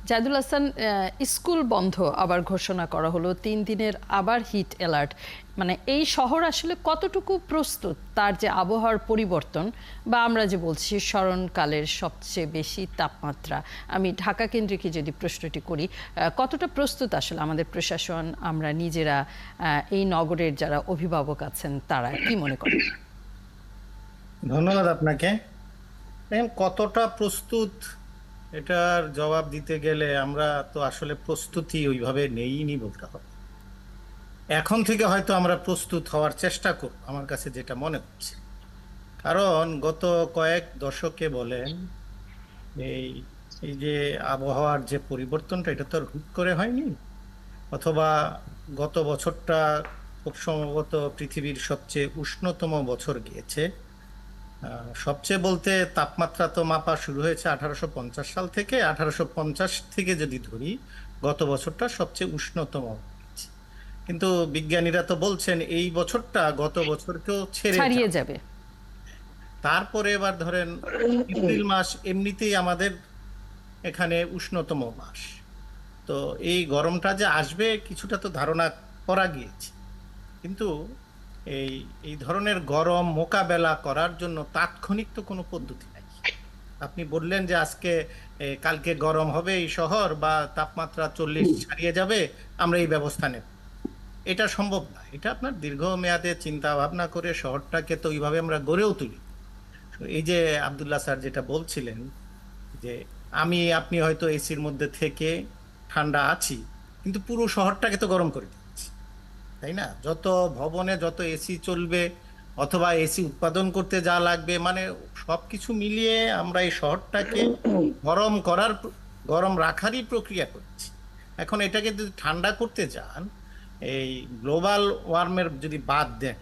Zahidul Hasan, school বন্ধ আবার ঘোষণা করা হলো, 3 দিনের আবার হিট অ্যালার্ট। মানে এই শহর আসলে কতটুকু প্রস্তুত তার যে আবহাওয়ার পরিবর্তন, বা আমরা যে বলছি স্মরণকালের সবচেয়ে বেশি তাপমাত্রা, আমি ঢাকা কেন্দ্রিক যদি প্রশ্নটি করি, কতটা প্রস্তুত আসলে আমাদের প্রশাসন, আমরা নিজেরা, এই নগরের যারা অভিভাবক আছেন তারা কি মনে করেন? ধন্যবাদ আপনাকে। কতটা প্রস্তুত এটার জবাব দিতে গেলে আমরা তো আসলে প্রস্তুতি ওইভাবে নেইনি বলতে হবে। এখন থেকে হয়তো আমরা প্রস্তুত হওয়ার চেষ্টা করব, আমার কাছে যেটা মনে হচ্ছে। কারণ গত কয়েক দশকে বলেন, এই এই যে আবহাওয়ার যে পরিবর্তনটা, এটা তো আর হুট করে হয়নি। অথবা গত বছরটা খুব সম্ভবত পৃথিবীর সবচেয়ে উষ্ণতম বছর গিয়েছে। সবচেয়ে বলতে তাপমাত্রা তো মাপা শুরু হয়েছে 1850 সাল থেকে। 1850 থেকে যদি ধরি, গত বছরটা সবচেয়ে উষ্ণতম হয়েছে। কিন্তু বিজ্ঞানীরা তো বলছেন এই বছরটা গত বছরকেও ছেড়ে ছাড়িয়ে যাবে। যাবে। তারপরে এবার ধরেন এপ্রিল মাস এমনিতেই আমাদের এখানে উষ্ণতম মাস। তো এই গরমটা যে আসবে কিছুটা তো ধারণা করা গিয়েছে। কিন্তু এই এই ধরনের গরম মোকাবেলা করার জন্য তাৎক্ষণিক তো কোনো পদ্ধতি নাই। আপনি বললেন যে আজকে কালকে গরম হবে এই শহর, বা তাপমাত্রা 40 ছাড়িয়ে যাবে, আমরা এই ব্যবস্থা নেব। এটা সম্ভব না। এটা আপনার দীর্ঘমেয়াদে চিন্তা ভাবনা করে শহরটাকে তো ওইভাবে আমরা গড়েও তুলি। এই যে আব্দুল্লাহ স্যার যেটা বলছিলেন, যে আপনি হয়তো এসির মধ্যে থেকে ঠান্ডা আছি, কিন্তু পুরো শহরটাকে তো গরম করে দিচ্ছি, তাই না? যত ভবনে যত এসি চলবে অথবা এসি উৎপাদন করতে যা লাগবে, মানে সবকিছু মিলিয়ে আমরা এই শহরটাকে গরম করার, গরম রাখারই প্রক্রিয়া করছি। এখন এটাকে যদি ঠান্ডা করতে যান, এই গ্লোবাল ওয়ার্মের যদি বাদ দেন,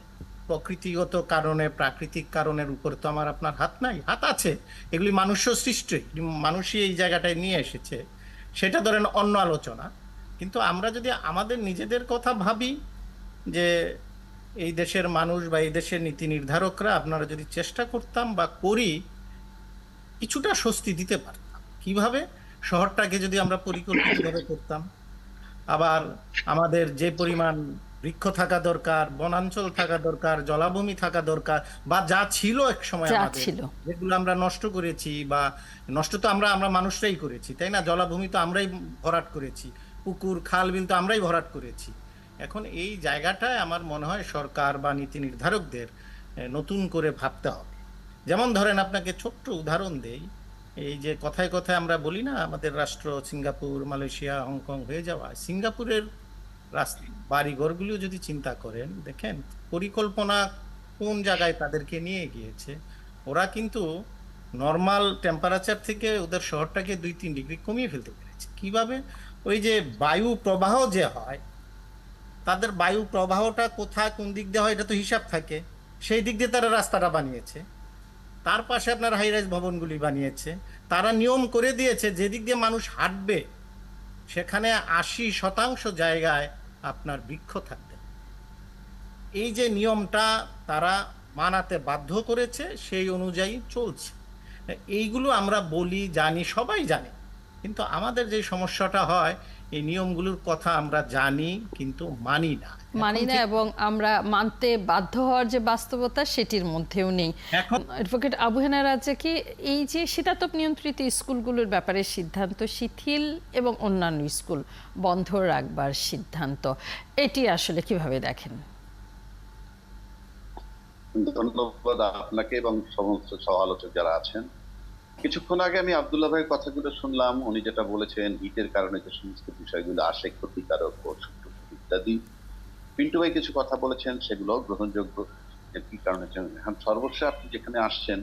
প্রকৃতিগত কারণে, প্রাকৃতিক কারণের উপর তো আমার আপনার হাত নাই। হাত আছে, এগুলি মানুষ্য সৃষ্টি, মানুষই এই জায়গাটায় নিয়ে এসেছে, সেটা ধরেন অন্য আলোচনা। কিন্তু আমরা যদি আমাদের নিজেদের কথা ভাবি, যে এই দেশের মানুষ বা এই দেশের নীতি নির্ধারকরা আপনারা যদি চেষ্টা করতাম বা করি, কিছুটা স্বস্তি দিতে পারতাম। কিভাবে? শহরটাকে যদি আমরা পরিকল্পিতভাবে করতাম, আবার আমাদের যে পরিমাণ বৃক্ষ থাকা দরকার, বনাঞ্চল থাকা দরকার, জলাভূমি থাকা দরকার, বা যা ছিল এক সময় যা আমাদের, ছিল। যেগুলো আমরা নষ্ট করেছি, বা নষ্ট তো আমরা আমরা মানুষরাই করেছি, তাই না? জলাভূমি তো আমরাই ভরাট করেছি, পুকুর খাল বিল তো আমরাই ভরাট করেছি। এখন এই জায়গাটায় আমার মনে হয় সরকার বা নীতি নির্ধারকদের নতুন করে ভাবতে হবে। যেমন ধরেন আপনাকে ছোট্ট উদাহরণ দেই, এই যে কথায় কথায় আমরা বলি না আমাদের রাষ্ট্র সিঙ্গাপুর, মালয়েশিয়া, হংকং হয়ে যাওয়া, সিঙ্গাপুরের বাড়িঘরগুলিও যদি চিন্তা করেন, দেখেন পরিকল্পনা কোন জায়গায় তাদেরকে নিয়ে গিয়েছে। ওরা কিন্তু নর্মাল টেম্পারেচার থেকে ওদের শহরটাকে 2-3 ডিগ্রি কমিয়ে ফেলতে পেরেছে। কিভাবে? ওই যে বায়ু প্রবাহ যে হয়, তাদের বায়ু প্রবাহটা কোথায় কোন দিক দিয়ে হয় এটা তো হিসাব থাকে, সেই দিক দিয়ে তারা রাস্তাটা বানিয়েছে। তার পাশে আপনার হাইরাইজ ভবনগুলি বানিয়েছে। তারা নিয়ম করে দিয়েছে যেদিক দিয়ে মানুষ হাঁটবে সেখানে 80% জায়গায় আপনার বৃক্ষ থাকবে। এই যে নিয়মটা তারা মানাতে বাধ্য করেছে, সেই অনুযায়ী চলছে। এইগুলো আমরা বলি, জানি, সবাই জানে, কিন্তু আমাদের যে সমস্যাটা হয়, এই নিয়মগুলোর কথা আমরা জানি কিন্তু মানি না। মানি না, এবং আমরা মানতে বাধ্য হওয়ার যে বাস্তবতা সেটির মধ্যেও নেই। এখন অ্যাডভোকেট আবু হেনা রাজ্জাক, এই যে শীতাতপ নিয়ন্ত্রিত স্কুলগুলোর ব্যাপারে সিদ্ধান্ত শিথিল এবং অন্যান্য স্কুল বন্ধ রাখবার সিদ্ধান্ত, এটি আসলে কিভাবে দেখেন? ধন্যবাদ আপনাকে এবং সমস্ত সহ আলোচক যারা আছেন। কিছুক্ষণ আগে আমি আব্দুল্লাহ ভাইয়ের কথাগুলো শুনলাম। উনি যেটা বলেছেন, হিটের কারণে যে সমস্ত বিষয়গুলো আসে, ক্ষতিকারক ও ইত্যাদি। পিন্টু ভাই কিছু কথা বলেছেন, সেগুলো গ্রহণযোগ্য। কি কারণে এখন সর্বস্ব আপনি যেখানে আসছেন,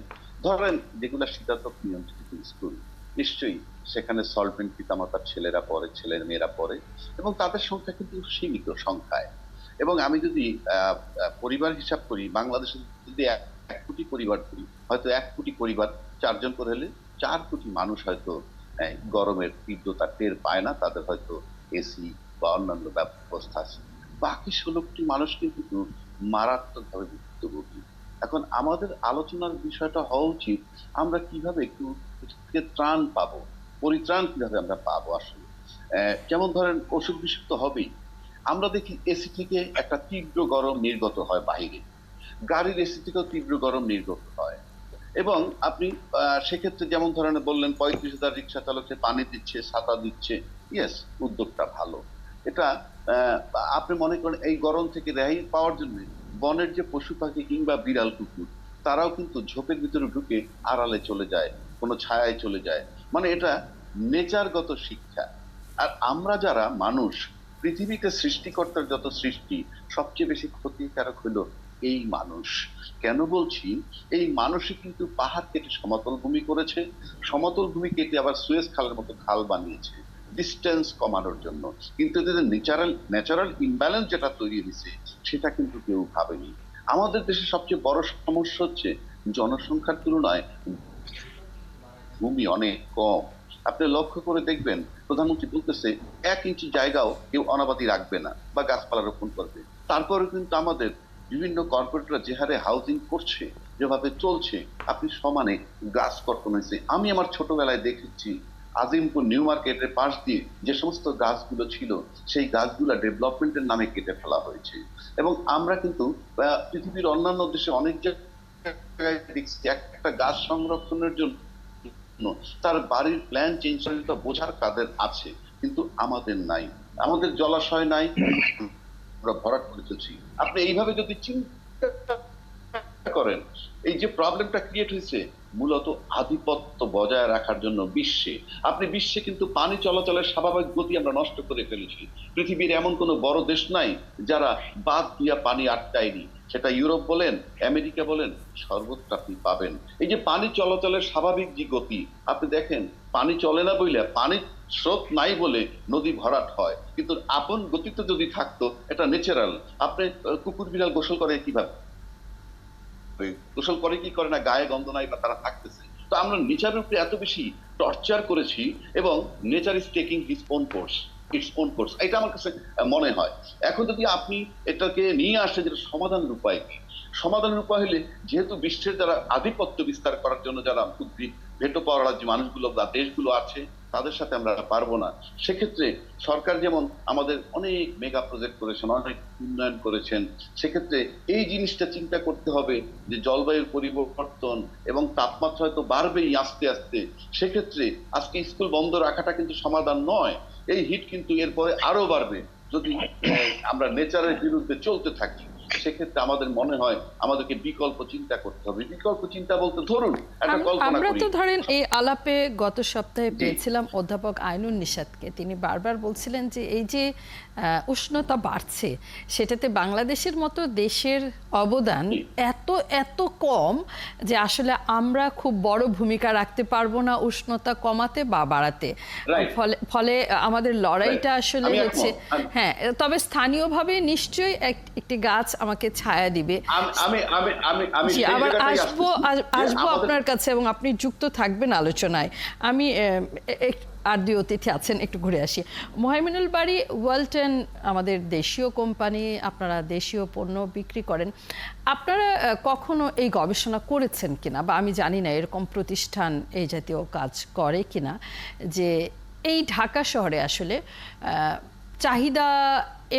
ধরেন যেগুলো শীতাতপ নিয়ন্ত্রিত স্কুল, নিশ্চয়ই সেখানে সলভেন্ট পিতামাতার ছেলেরা পড়ে, ছেলে মেয়েরা পড়ে, এবং তাদের সংখ্যা কিন্তু সীমিত সংখ্যায়। এবং আমি যদি পরিবার হিসাব করি, বাংলাদেশে যদি 1 কোটি পরিবার করি, হয়তো 1 কোটি পরিবার 4 জন করে হলে 4 কোটি মানুষ হয়তো গরমের তীব্রতা টের পায় না, তাদের হয়তো এসি বা অন্যান্য ব্যবস্থা আছে। বাকি 16 কোটি মানুষ কিন্তু মারাত্মকভাবে ভুক্তভোগী। এখন আমাদের আলোচনার বিষয়টা হওয়া উচিত, আমরা কিভাবে একটু ত্রাণ পাবো। পরিত্রাণ কিভাবে আমরা পাবো আসলে। যেমন ধরেন অসুখ বিসুখ তো হবেই। আমরা দেখি এসি থেকে একটা তীব্র গরম নির্গত হয় বাইরে, গাড়ির এসি থেকেও তীব্র গরম নির্গত হয়। এবং আপনি সেক্ষেত্রে যেমন ধরেন বললেন 35,000 রিক্সা চালককে পানি দিচ্ছে, ছাতা দিচ্ছে, ইয়েস, উদ্যোগটা ভালো। এটা আপনি মনে করেন এই গরম থেকে রেহাই পাওয়ার জন্য বনের যে পশু পাখি কিংবা বিড়াল কুকুর তারাও কিন্তু ঝোপের ভিতরে ঢুকে আড়ালে চলে যায়, কোনো ছায়ায় চলে যায়। মানে এটা নেচারগত শিক্ষা। আর আমরা যারা মানুষ, পৃথিবীতে সৃষ্টিকর্তার যত সৃষ্টি সবচেয়ে বেশি ক্ষতিকারক হলো এই মানুষ। কেন বলছি? এই মানুষই কিন্তু পাহাড় কেটে সমতল ভূমি করেছে, সমতল ভূমি কেটে আবার সুয়েজ খালের মতো খাল বানিয়েছে ডিস্টেন্স কমানোর জন্য। কিন্তু এদের ন্যাচারাল ইমব্যালেন্স যেটা তৈরি হয়েছে সেটা কিন্তু কেউ ভাবেনি। আমাদের দেশে সবচেয়ে বড় সমস্যা হচ্ছে জনসংখ্যার তুলনায় ভূমি অনেক কম। আপনি লক্ষ্য করে দেখবেন প্রধানমন্ত্রী বলতেছে 1 ইঞ্চি জায়গাও কেউ অনাবাদি রাখবে না বা গাছপালা রোপণ করবে। তারপরে কিন্তু আমাদের বিভিন্ন কর্পোরেটরা যে হারে হাউজিং করছে, যেভাবে চলছে, আপনি সমানে গাছ কর্তন হয়েছে। আমি আমার ছোটবেলায় দেখেছি আজিমপুর নিউ মার্কেটের পাশ দিয়ে যে সমস্ত গাছগুলো ছিল সেই গাছগুলো ডেভেলপমেন্টের নামে কেটে ফেলা হয়েছে। এবং আমরা কিন্তু পৃথিবীর অন্যান্য দেশে অনেক জায়গায় দেখছি একটা গাছ সংরক্ষণের জন্য তার বাড়ির প্ল্যান চেঞ্জ করে বোঝার কাদের আছে, কিন্তু আমাদের নাই। আমাদের জলাশয় নাই, আমরা ভরাট করে চলছি। আপনি এইভাবে যদি চিন্তা করেন, এই যে প্রবলেমটা ক্রিয়েট হয়েছে মূলত আধিপত্য বজায় রাখার জন্য বিশ্বে। আপনি বিশ্বে কিন্তু পানি চলাচলের স্বাভাবিক গতি আমরা নষ্ট করে ফেলেছি। পৃথিবীর এমন কোনো বড় দেশ নাই যারা বাদ দিয়া পানি আটকায়নি। সেটা ইউরোপ বলেন, আমেরিকা বলেন, সর্বত্র আপনি পাবেন। এই যে পানি চলাচলের স্বাভাবিক যে গতি, আপনি দেখেন পানি চলে না বইলে, পানির স্রোত নাই বলে নদী ভরাট হয়। কিন্তু আপন গতিতে যদি থাকতো, এটা ন্যাচারাল। আপনি কুকুর বিড়াল গোসল করে কিভাবে? গোসল করে কি করে না, গায়ে গন্ধ নাই বা তারা থাকতেছে। তো আমরা নেচারের উপরে এত বেশি টর্চার করেছি এবং nature is taking his own course, its own course, এটা আমার কাছে মনে হয়। এখন যদি আপনি এটাকে নিয়ে আসে যেটা সমাধানের উপায় কি? সমাধানের উপায় হলে যেহেতু বিশ্বের যারা আধিপত্য বিস্তার করার জন্য যারা উদ্ভিদ ভেটো পাওয়ার যে মানুষগুলো বা দেশগুলো আছে তাদের সাথে আমরা পারবো না। সেক্ষেত্রে সরকার যেমন আমাদের অনেক মেগা প্রজেক্ট করেছেন, অনেক উন্নয়ন করেছেন, সেক্ষেত্রে এই জিনিসটা চিন্তা করতে হবে যে জলবায়ুর পরিবর্তন এবং তাপমাত্রা হয়তো বাড়বেই আস্তে আস্তে। সেক্ষেত্রে আজকে স্কুল বন্ধ রাখাটা কিন্তু সমাধান নয়। এই হিট কিন্তু এরপরে আরো বাড়বে যদি আমরা নেচারের বিরুদ্ধে চলতে থাকি। সেক্ষেত্রে আমাদের মনে হয় আমাদেরকে বিকল্প চিন্তা করতে হবে। বিকল্প চিন্তা বলতে ধরুন একটা কল্পনা আমরা করি। তো ধরেন এই আলাপে গত সপ্তাহে পেয়েছিলাম অধ্যাপক আইনুন নিশাতকে। তিনি বারবার বলছিলেন যে এই যে উষ্ণতা বাড়ছে সেটাতে বাংলাদেশের মতো দেশের অবদান এত এত কম যে আসলে আমরা খুব বড় ভূমিকা রাখতে পারবো না উষ্ণতা কমাতে বা বাড়াতে। ফলে আমাদের লড়াইটা আসলে হচ্ছে, হ্যাঁ, তবে স্থানীয়ভাবে নিশ্চয়ই একটি গাছ আমাকে ছায়া দিবে। আবার আসবো আপনার কাছে এবং আপনি যুক্ত থাকবেন আলোচনায়। আমি আর 2 অতিথি আছেন, একটু ঘুরে আসি। মোহাইমিনুল বারী, ওয়ালটন আমাদের দেশীয় কোম্পানি, আপনারা দেশীয় পণ্য বিক্রি করেন। আপনারা কখনো এই গবেষণা করেছেন কিনা, বা আমি জানি না এরকম প্রতিষ্ঠান এই জাতীয় কাজ করে কিনা, যে এই ঢাকা শহরে আসলে চাহিদা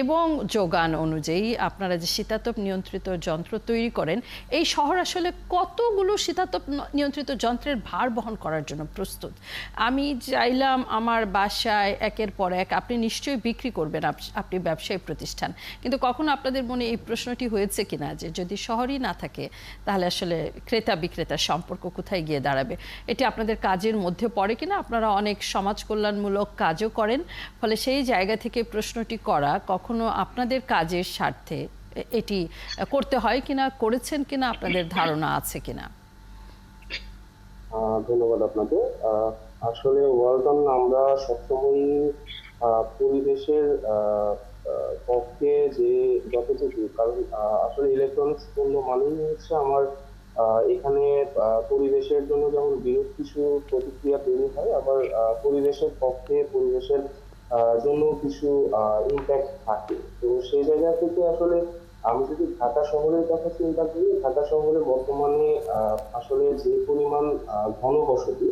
এবং যোগান অনুযায়ী আপনারা যে শীতাতপ নিয়ন্ত্রিত যন্ত্র তৈরি করেন, এই শহর আসলে কতগুলো শীতাতপ নিয়ন্ত্রিত যন্ত্রের ভার বহন করার জন্য প্রস্তুত? আমি চাইলাম আমার বাসায় একের পর এক, আপনি নিশ্চয়ই বিক্রি করবেন, আপনি ব্যবসায়ী প্রতিষ্ঠান, কিন্তু কখনো আপনাদের মনে এই প্রশ্নটি হয়েছে কিনা যে যদি শহরই না থাকে তাহলে আসলে ক্রেতা বিক্রেতার সম্পর্ক কোথায় গিয়ে দাঁড়াবে? এটি আপনাদের কাজের মধ্যে পড়ে কিনা? আপনারা অনেক সমাজ কল্যাণমূলক কাজও করেন, ফলে সেই জায়গা থেকে প্রশ্নটি করা, কখনো আপনাদের কাজের স্বার্থে এটি করতে হয় কিনা, করেছেন কিনা, আপনাদের ধারণা আছে কিনা? ধন্যবাদ আপনাকে। আসলে ওয়ালটন আমরা সবসময়ই পরিবেশের পক্ষে যে যতটুকু, কারণ আসলে ইলেকট্রনিক্স পণ্য মানেই হচ্ছে আমার এখানে পরিবেশের জন্য যেমন বিরূপ কিছু প্রতিক্রিয়া তৈরি হয়, আবার পরিবেশের পক্ষে, পরিবেশের জন্য কিছু ইম্প্যাক্ট থাকে। তো সেই জায়গা থেকে আসলে আমি যদি ঢাকা শহরের কথা চিন্তা করি, ঢাকা শহরে বর্তমানে আসলে যে পরিমাণ ঘনবসতি,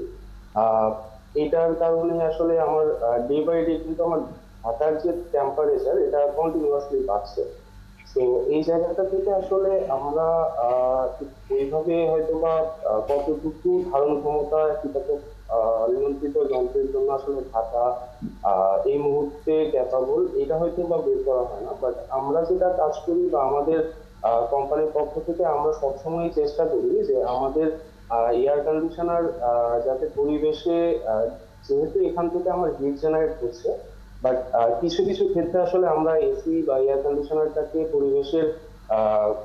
এটার কারণে আসলে আমার ডে বাই ডে কিন্তু আমার ঢাকার যে টেম্পারেচার এটা কন্টিনিউয়াসলি বাড়ছে। তো এই জায়গাটা থেকে আসলে আমরা ঠিক ওইভাবে হয়তো বা কতটুকু ধারণ ক্ষমতা কীটপতঙ্গ নিয়ন্ত্রিত যন্ত্রের জন্য আসলে ঢাকা এই মুহূর্তে ক্যাপাবল, এটা হয়তো বা বের করা হয় না। বাট আমরা যেটা কাজ করি বা আমাদের কোম্পানির পক্ষ থেকে আমরা সবসময় চেষ্টা করি যে আমাদের এয়ার কন্ডিশনার যাতে পরিবেশে যেহেতু এখান থেকে আমার হিট জেনারেট হচ্ছে, বাট কিছু কিছু ক্ষেত্রে আসলে আমরা এসি বা এয়ার কন্ডিশনারটাকে পরিবেশের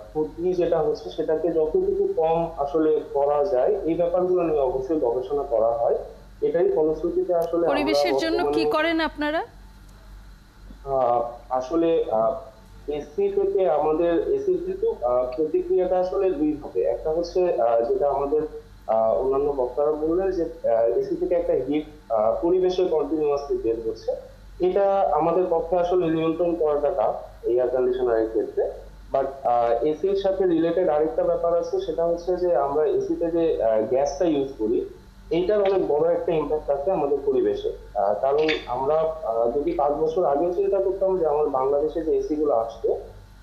ক্ষতি যেটা হচ্ছে সেটাকে যতটুকু কম আসলে করা যায় এই ব্যাপারগুলো নিয়ে অবশ্যই গবেষণা করা হয়। এটাই ফলশ্রুতিতে আসলে আমরা পরিবেশের জন্য কি বর্তমানে করেন আপনারা? আসলে এসি থেকে আমাদের এসির কিন্তু প্রতিক্রিয়াটা আসলে দুই হবে। একটা হচ্ছে যেটা আমাদের অন্যান্য বক্তারা বললেন যে এসি থেকে একটা হিট পরিবেশে কন্টিনিউয়াসলি বের হচ্ছে, এটা আমাদের পক্ষে আসলে নিয়ন্ত্রণ করাটা টাফ এয়ার কন্ডিশনারের ক্ষেত্রে। বাট এসির সাথে রিলেটেড আরেকটা ব্যাপার আছে, সেটা হচ্ছে যে আমরা এসিতে যে গ্যাসটা ইউজ করি এইটার অনেক বড় একটা ইম্প্যাক্ট আছে আমাদের পরিবেশে। কারণ আমরা যদি 5 বছর আগে চিন্তা করতাম যে আমার বাংলাদেশে যে এসি গুলো আসতো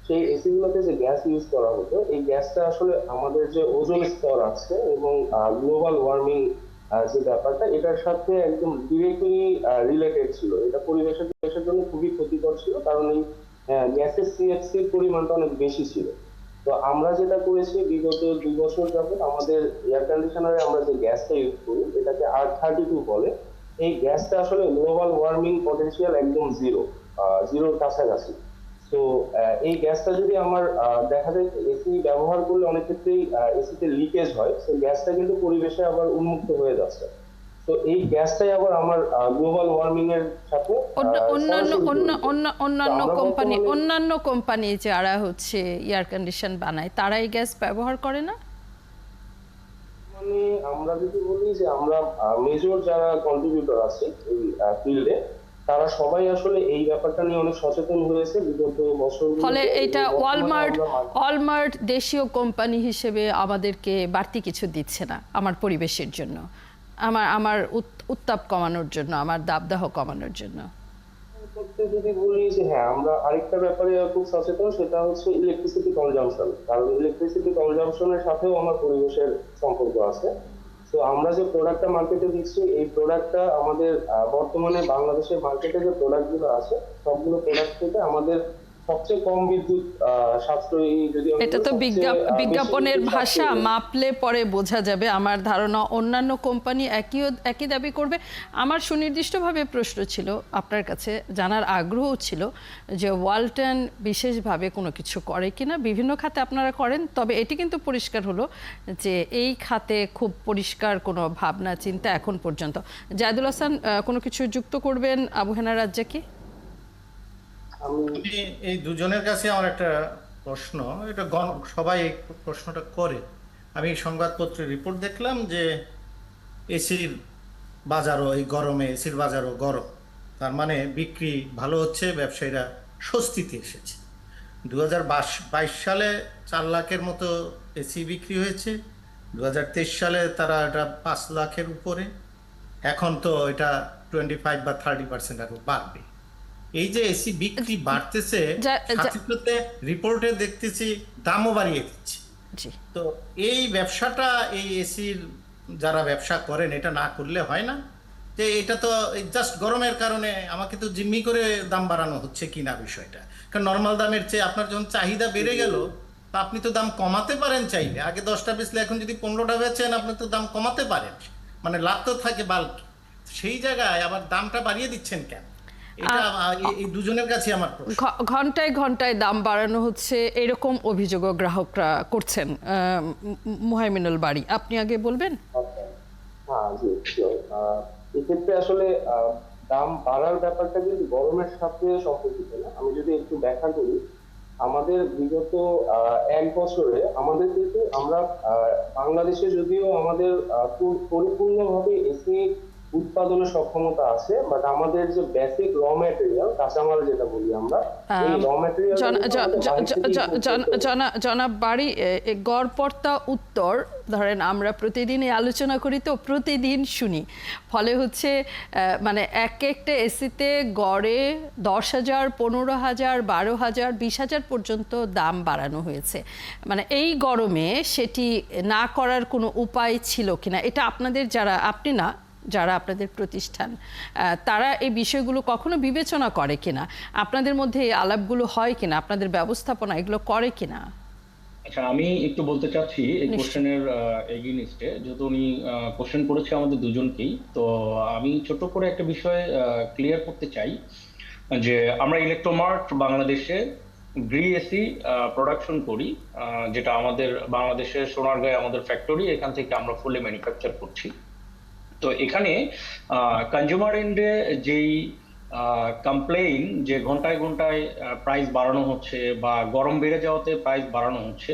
সেই এসি গুলোতে যে গ্যাস ইউজ করা হতো, এই গ্যাসটা আসলে আমাদের যে ওজোন স্তর আছে এবং গ্লোবাল ওয়ার্মিং যে ব্যাপারটা এটার সাথে একদম ডিরেক্টলি রিলেটেড ছিল। এটা পরিবেশের জন্য খুবই ক্ষতিকর ছিল, কারণ এই গ্যাসের সিএফসির পরিমাণটা অনেক বেশি ছিল। তো আমরা যেটা করেছি বিগত 2 বছর যাবত আমাদের এয়ার কন্ডিশনারে আমরা যে গ্যাসটা ইউজ করি এটাকে R32 বলে। এই গ্যাসটা আসলে গ্লোবাল ওয়ার্মিং পটেনশিয়াল একদম জিরোর কাছাকাছি। তো এই গ্যাসটা যদি আমার দেখা যায় এসি ব্যবহার করলে অনেক ক্ষেত্রেই এসিতে লিকেজ হয়, সেই গ্যাসটা কিন্তু পরিবেশে আবার উন্মুক্ত হয়ে যাচ্ছে। তো এই গ্যাসটাই আবার আমার গ্লোবাল ওয়ার্মিং এর সাথে অন্যান্য সরাসরি অন্য জড়িত। অন্য তো অন্যান্য আমরা কোম্পানি বর্তমানে অন্যান্য কোম্পানি যারা হচ্ছে এয়ার কন্ডিশন বানায় তারা এই গ্যাস ব্যবহার করে না? মানে আমরা যদি বলি যে আমরা মেজর যারা কন্ট্রিবিউটর আছে এই ফিল্ডে তারা সবাই আসলে এই ব্যাপারটা নিয়ে অনেক সচেতন হয়েছে বিগত বছরগুলোতে। ফলে এটা এবং বর্তমানে ওয়ালমার্ট আমরা ওয়ালমার্ট দেশীয় কোম্পানি হিসেবে আমাদেরকে বাড়তি কিছু দিচ্ছে না আমার পরিবেশের জন্য, আমার আমার উত্তাপ কমানোর জন্য, আমার দাবদাহ কমানোর জন্য। করতে যদি বলি যে হ্যাঁ আমরা আরেকটা ব্যাপারে খুব সচেতন, সেটা হচ্ছে ইলেকট্রিসিটি কনজাম্পশন। কারণ ইলেকট্রিসিটি কনজাম্পশনের সাথেও আমার পরিবেশের সম্পর্ক আছে। তো আমরা যে প্রোডাক্টটা মার্কেটে দিচ্ছি এই প্রোডাক্টটা আমাদের বর্তমানে বাংলাদেশের মার্কেটে যে প্রোডাক্টগুলো আছে সবগুলো প্রোডাক্ট থেকে আমাদের সবচেয়ে কম বিদ্যুৎ সাশ্রয়ী, যদি আমি এটা বলি, তো সবচেয়ে বিজ্ঞাপনের বেশি বিদ্যুৎ ভাষা, সাশ্রয়ী। মাপলে পরে বোঝা যাবে। আমার ধারণা অন্যান্য কোম্পানি একই দাবি করবে। আমার সুনির্দিষ্টভাবে প্রশ্ন ছিল আপনার কাছে, জানার আগ্রহ ছিল যে ওয়ালটন বিশেষভাবে কোনো কিছু করে কিনা। বিভিন্ন খাতে আপনারা করেন, তবে এটি কিন্তু পরিষ্কার হলো যে এই খাতে খুব পরিষ্কার কোনো ভাবনা চিন্তা এখন পর্যন্ত। জায়দুল হাসান কোনো কিছু যুক্ত করবেন আবু হেনা রাজ্জাকি? আমি এই দুজনের কাছে আমার একটা প্রশ্ন, এটা সবাই এই প্রশ্নটা করে। আমি সংবাদপত্রে রিপোর্ট দেখলাম যে এসির বাজারও এই গরমে এসির বাজারও গরম, তার মানে বিক্রি ভালো হচ্ছে, ব্যবসায়ীরা স্বস্তিতে এসেছে। 2022 সালে 4 লাখের মতো এসি বিক্রি হয়েছে, 2023 সালে তারা এটা 5 লাখের উপরে, এখন তো এটা 25 বা 30% আরো বাড়বে। এই যে এসি বিক্রি বাড়তেছে, সাথে সাথে রিপোর্টে দেখতেছি দামও বাড়িয়ে দিচ্ছে। জি, তো এই ব্যবসাটা, এই এসির যারা ব্যবসা করেন এটা না করলে হয় না? যে এটা তো জাস্ট গরমের কারণে আমাকে তো জিম্মি করে দাম বাড়ানো হচ্ছে কিনা বিষয়টা। কারণ নর্মাল দামের চেয়ে আপনার যখন চাহিদা বেড়ে গেল তা আপনি তো দাম কমাতে পারেন চাইলে। আগে 10টা বেচলে এখন যদি 15টা বেচেন আপনি তো দাম কমাতে পারেন, মানে লাভ তো থাকে বাল্ক। সেই জায়গায় আবার দামটা বাড়িয়ে দিচ্ছেন কেন? এটা এই দুজনের কাছে আমার প্রশ্ন। ঘন্টায় ঘন্টায় দাম বাড়ানো হচ্ছে এরকম অভিযোগও গ্রাহকরা করছেন। মুহাইমিনুল বাড়ি, আপনি আগে বলবেন। হ্যাঁ জি, এক্ষেত্রে আসলে দাম বাড়ার ব্যাপারটা কিন্তু গরমের সাথে সম্পর্কিত না। আমি যদি একটু ব্যাখ্যা করি, আমাদের বিগত 1 বছরে আমাদের কিন্তু আমরা বাংলাদেশে যদিও আমাদের পরিপূর্ণভাবে এসি উৎপাদনের সক্ষমতা আছে, বাট আমাদের যে বেসিক র ম্যাটেরিয়াল, কাঁচামাল যেটা বলি আমরা, এই র ম্যাটেরিয়াল জনাব বাড়ি, গড়পড়তা উত্তর ধরেন আমরা প্রতিদিন এই আলোচনা করি, তো প্রতিদিন শুনি, ফলে হচ্ছে মানে এক একটা এসিতে গড়ে 10,000, 15,000, 12,000, 20,000 পর্যন্ত দাম বাড়ানো হয়েছে। মানে এই গরমে সেটি না করার কোনো উপায় ছিল কিনা, এটা আপনাদের যারা, আপনি না, যারা আপনাদের প্রতিষ্ঠান, তারা এই বিষয়গুলো কখনো বিবেচনা করে কিনা, আপনাদের মধ্যে এই আলাপগুলো হয় কিনা, আপনাদের ব্যবস্থাপনা এগুলো করে কিনা? আচ্ছা, আমি একটু বলতে চাচ্ছি এই কোশ্চেনের এগেইনস্টে, যেহেতু উনি কোশ্চেন করেছে আমাদের দুজনকেই, তো আমি ছোট করে একটা বিষয় ক্লিয়ার করতে চাই যে আমরা ইলেকট্রোমার্ট বাংলাদেশে গ্রি এসি প্রোডাকশন করি, যেটা আমাদের বাংলাদেশের সোনারগাঁয়ে আমাদের ফ্যাক্টরি, এখান থেকে আমরা ফুলি ম্যানুফ্যাকচার করছি। তো এখানে কনজিউমার এন্ডে যেই কমপ্লেইন যে ঘন্টায় ঘন্টায় প্রাইস বাড়ানো হচ্ছে বা গরম বেড়ে যাওয়াতে প্রাইস বাড়ানো হচ্ছে,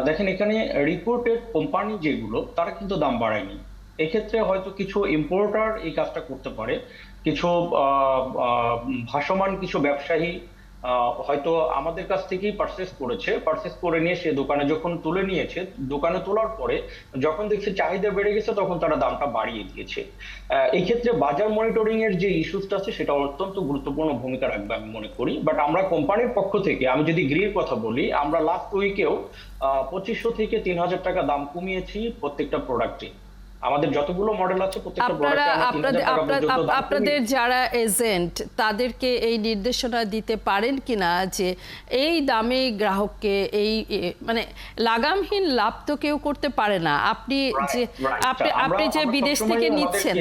দেখেন এখানে রিপোর্টেড কোম্পানি যেগুলো তারা কিন্তু দাম বাড়ায়নি। এক্ষেত্রে হয়তো কিছু ইম্পোর্টার এই কাজটা করতে পারে, কিছু ভাসমান কিছু ব্যবসায়ী হয়তো আমাদের কাছ থেকেই পারচেস করে নিয়ে সে দোকানে যখন তুলে নিয়েছে, দোকানে তোলার পরে যখন দেখছে চাহিদা বেড়ে গেছে তখন তারা দামটা বাড়িয়ে দিয়েছে। এই ক্ষেত্রে বাজার মনিটরিং এর যে ইস্যুসটা আছে সেটা অত্যন্ত গুরুত্বপূর্ণ ভূমিকা রাখবে আমি মনে করি। বাট আমরা কোম্পানির পক্ষ থেকে, আমি যদি গ্রির কথা বলি, আমরা লাস্ট উইকেও 2500 থেকে 3000 টাকা দাম কমিয়েছি প্রত্যেকটা প্রোডাক্টে। আমাদের যতগুলো মডেল আছে প্রত্যেকটা প্রোডাক্টে আমরা 3000 টাকা পর্যন্ত দাম আপনাদের যারা এজেন্ট তাদেরকে এই নির্দেশনা দিতে পারেন কিনা যে এই দামে গ্রাহককে এই মানে লাগামহীন লাভ তো কেউ করতে পারে না, আপনি যে আপনি যে বিদেশ থেকে নিচ্ছেন,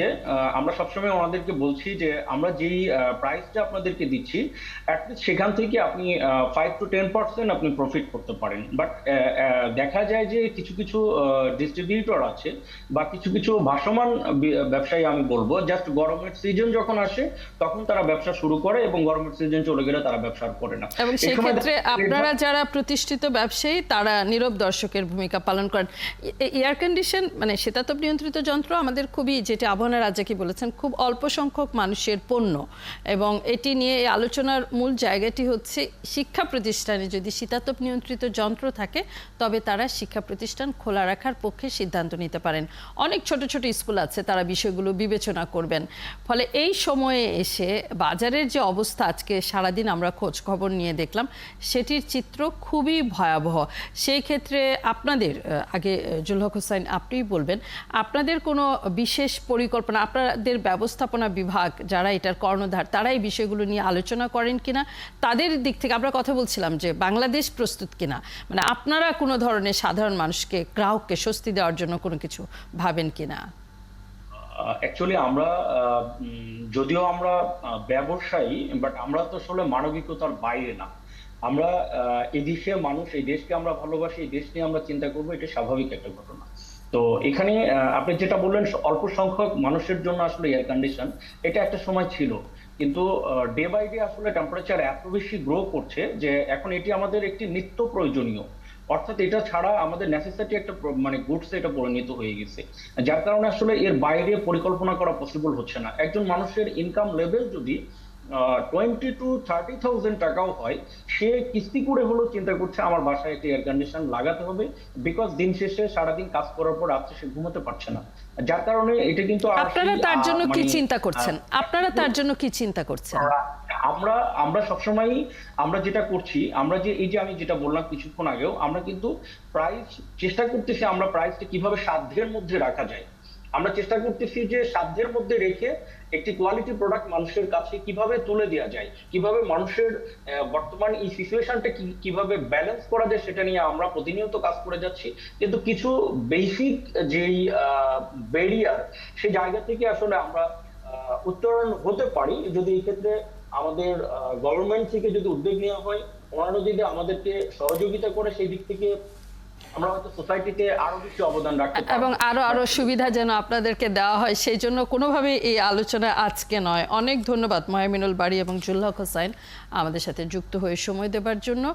আমরা সবসময় ওনাদেরকে বলছি যে আমরা যেই প্রাইসটা আপনাদেরকে দিচ্ছি অ্যাটলিস্ট সেখান থেকে আপনি 5 to 10% আপনি প্রফিট করতে পারেন। বাট দেখা যায় যে কিছু কিছু ডিস্ট্রিবিউটর আছে বা কিছু কিছু ভাসমান ব্যবসায়ী, আমি বলবো জাস্ট গরমের সিজন যখন আসে তখন তারা ব্যবসা শুরু করে এবং গরমের সিজন চলে গেলে তারা ব্যবসা করে না। এবং সেই ক্ষেত্রে আপনারা যারা প্রতিষ্ঠিত ব্যবসায়ী তারা নীরব দর্শকের ভূমিকা পালন করেন। এয়ার কন্ডিশন মানে শীতাতপ নিয়ন্ত্রিত যন্ত্র আমাদের খুবই, যেটা আবহাওয়া রাজ্জাকি বলেছেন, খুব অল্প সংখ্যক মানুষের পণ্য, এবং এটি নিয়ে এই আলোচনার মূল জায়গাটি হচ্ছে শিক্ষা প্রতিষ্ঠানে যদি শীতাতপ নিয়ন্ত্রিত যন্ত্র থাকে তবে তারা শিক্ষা প্রতিষ্ঠান খোলা রাখার পক্ষে সিদ্ধান্ত নিতে পারেন। অনেক ছোট ছোট স্কুল আছে তারা বিষয়গুলো বিবেচনা করবেন। ফলে এই সময়ে এসে বাজারের যে অবস্থা, আজকে সারাদিন আমরা খোঁজ খবর নিয়ে দেখলাম, সেটির চিত্র খুবই ভয়াবহ। সেই ক্ষেত্রে আপনাদের, আগে জুলহক হোসাইন আপনিই বলবেন, আপনাদের কোনো বিশেষ পরিকল্পনা, আপনাদের ব্যবস্থাপনা বিভাগ যারা এটার কর্ণধার তারা এই বিষয়গুলো নিয়ে আলোচনা করেন কিনা, তাদের দিক থেকে আমরা কথা বলছিলাম যে বাংলাদেশ প্রস্তুত কিনা, মানে আপনারা কোনো ধরনের সাধারণ মানুষকে, গ্রাহককে স্বস্তি দেওয়ার জন্য কোনো কিছু ভাবেন কিনা? অ্যাকচুয়ালি আমরা যদিও আমরা ব্যবসায়ী, বাট আমরা তো আসলে মানবিকতার বাইরে না। আমরা এই দেশে মানুষ, এই দেশকে আমরা ভালোবাসি, এই দেশ নিয়ে আমরা চিন্তা করবো, এটা স্বাভাবিক একটা ঘটনা। তো এখানে আপনি যেটা বললেন অল্প সংখ্যক মানুষের জন্য আসলে এয়ার কন্ডিশন, এটা একটা সময় ছিল, কিন্তু ডে বাই ডে আসলে টেম্পারেচার এত বেশি গ্রো করছে যে এখন এটি আমাদের একটি নিত্য প্রয়োজনীয়, অর্থাৎ এটা ছাড়া আমাদের নেসেসিটি একটা মানে গুডস এটা পরিণত হয়ে গেছে, যার কারণে আসলে এর বাইরে পরিকল্পনা করা পসিবল হচ্ছে না। একজন মানুষের ইনকাম লেভেল যদি 20 to 30,000 টাকাও হয়, সে কিস্তি করে হলেও চিন্তা করছে আমার বাসায় একটা এয়ার কন্ডিশন লাগাতে হবে, বিকজ দিন শেষে সারাদিন কাজ করার পর রাত্রে সে ঘুমাতে পারছে না। যার কারণে এটা কিন্তু আপনারা তার জন্য কি চিন্তা করছেন, আপনারা তার জন্য কি চিন্তা করছেন? আমরা সবসময় আমরা যেটা করছি, আমরা যে এই যে আমি যেটা বললাম কিছুক্ষণ আগেও, আমরা কিন্তু প্রাইস চেষ্টা করতেছি, আমরা প্রাইসটা কিভাবে সাধ্যের মধ্যে রাখা যায়, আমরা চেষ্টা করতেছি যে সাধ্যের মধ্যে রেখে একটি কোয়ালিটি প্রোডাক্ট মানুষের কাছে কিভাবে তুলে দেওয়া যায়, কিভাবে মানুষের বর্তমান এই সিচুয়েশনটা কিভাবে ব্যালেন্স করা যায়, সেটা নিয়ে আমরা প্রতিনিয়ত কাজ করে যাচ্ছি। কিন্তু কিছু বেসিক যেই ব্যারিয়ার, সেই জায়গা থেকে আসলে আমরা উত্তরণ হতে পারি যদি এই ক্ষেত্রে আমাদের গভর্নমেন্ট থেকে যদি উদ্যোগ নেওয়া হয়, ওনারা যদি আমাদেরকে সহযোগিতা করে, সেই দিক থেকে আমরা হয়তো সোসাইটিতে আরো বেশি অবদান রাখতে পারব এবং আরো সুবিধা যেন আপনাদেরকে দেওয়া হয়, সেই জন্য কোনোভাবে এই আলোচনা আজকে নয়। অনেক ধন্যবাদ ময়ামিনুল বাড়ি এবং জুলহক হোসাইন আমাদের সাথে যুক্ত হয়ে সময় দেবার জন্য।